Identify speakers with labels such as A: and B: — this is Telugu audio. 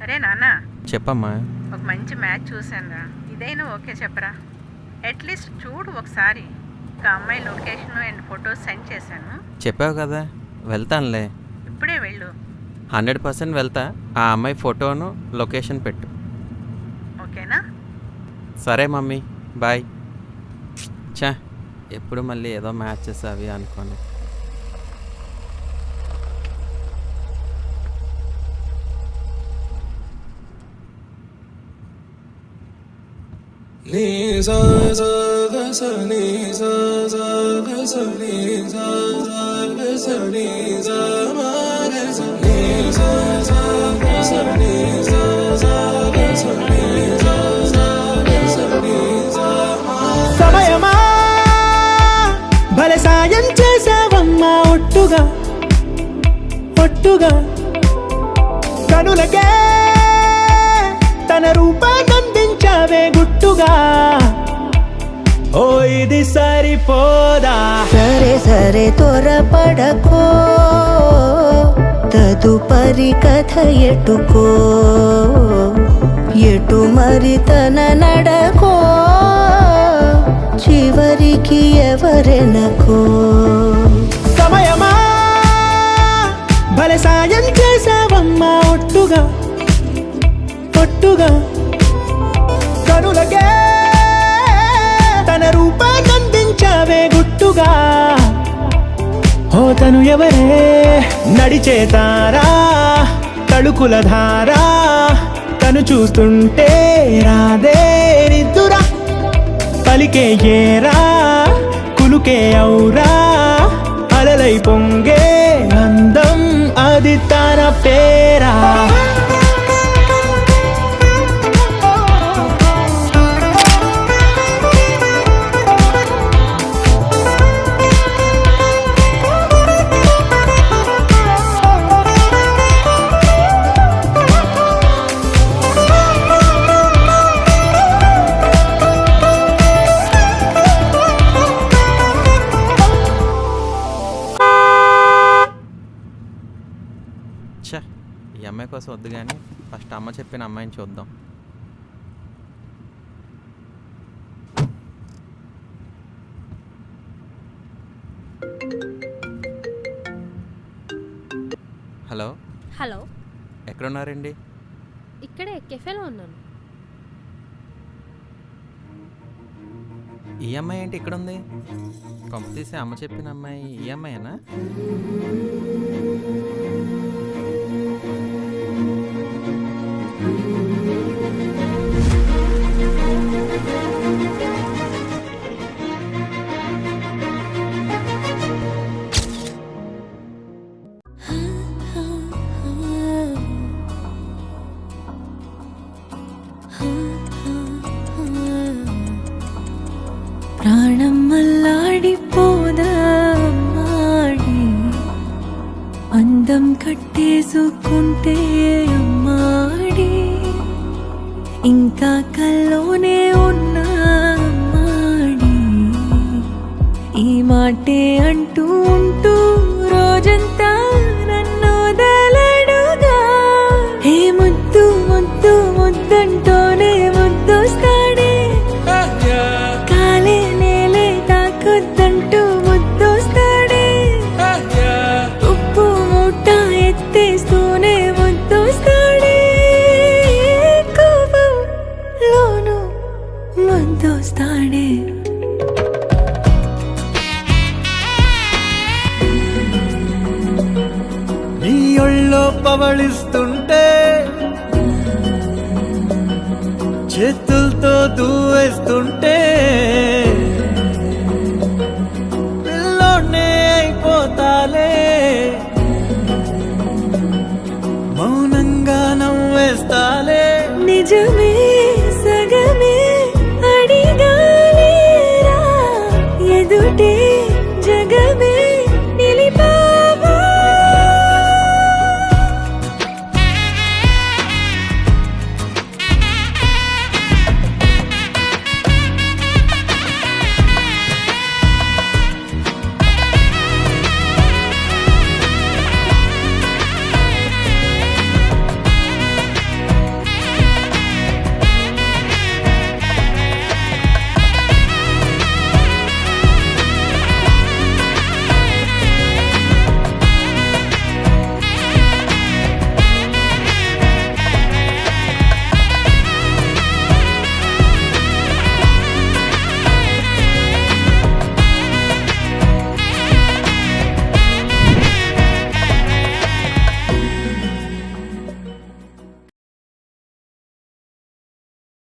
A: అరే నాన్న,
B: చెప్పమ్మా.
A: ఒక మంచి మ్యాచ్ చూసానురా. ఇదైనా ఓకే చెప్పరా? అట్లీస్ట్ చూడు ఒకసారి. ఒక అమ్మాయి లొకేషన్ అండ్ ఫొటోస్ సెండ్ చేశాను.
B: చెప్పావు కదా, వెళ్తానులే.
A: ఇప్పుడే వెళ్ళు.
B: 100% వెళ్తా. ఆ అమ్మాయి ఫోటోను లొకేషన్ పెట్టు.
A: ఓకేనా?
B: సరే మమ్మీ, బాయ్. చా, ఎప్పుడు మళ్ళీ ఏదో మ్యాచెస్ అవి అనుకోండి.
C: సమయమా భలే సాయం చేసావమ్మా, ఒట్టుగా ఒట్టుగా కనులకే తన రూపాన్నందించావే గుట్టుగా. ఓ ఇది సరిపోదా?
D: సరే సరే త్వరపడకో, తదుపరి కథ ఎటుకో, ఎటు మరి తన నడకో, చివరికి ఎవరెనకో.
C: సమయమా భలే సాయం చేసావమ్మా, ఒట్టుగా ఒట్టుగా కనులకే తన రూపాన్నందించావే గుట్టుగా. ఓ తను ఎవరే? నడిచే తారా, తళుకుల ధారా, తను చూస్తుంటే రాదే నిద్దురా. పలికే ఏరా, కులుకే ఔరా, అలలై పొంగే అందం అది తన పేరా.
B: చా, ఈ అమ్మాయి కోసం వద్దు కానీ ఫస్ట్ అమ్మ చెప్పిన అమ్మాయిని చూద్దాం. హలో,
E: హలో,
B: ఎక్కడున్నారండి?
E: ఇక్కడే కెఫేలో ఉన్నాను.
B: ఈ అమ్మాయి ఏంటి ఇక్కడ ఉంది? కొంప తీసి అమ్మ చెప్పిన అమ్మాయి ఈ అమ్మాయేనా?
D: ప్రాణం మల్లాడిపోదా అమ్మాడి, అందం కట్టేసుకుంటే అమ్మాడి, ఇంకా కల్లోనే ఉన్నా అమ్మాడి, ఈ మాటే అంటూ ఉంటూ రోజంతా నన్ను వదలడుగా. ఏ ముద్దు ముద్దు ముద్దంటూనే ముద్దొస్తాడే, కాలే నేలే తాకొద్దంటూ ముద్దొస్తాడే, ఉప్పు మూట ఎత్తేస్తూనే ముద్దొస్తాడే, కోపంలోను ముద్దొస్తాడే.
C: నీ ఒళ్ళో పవళిస్తుంటే చేతులతో దూవేస్తుంటే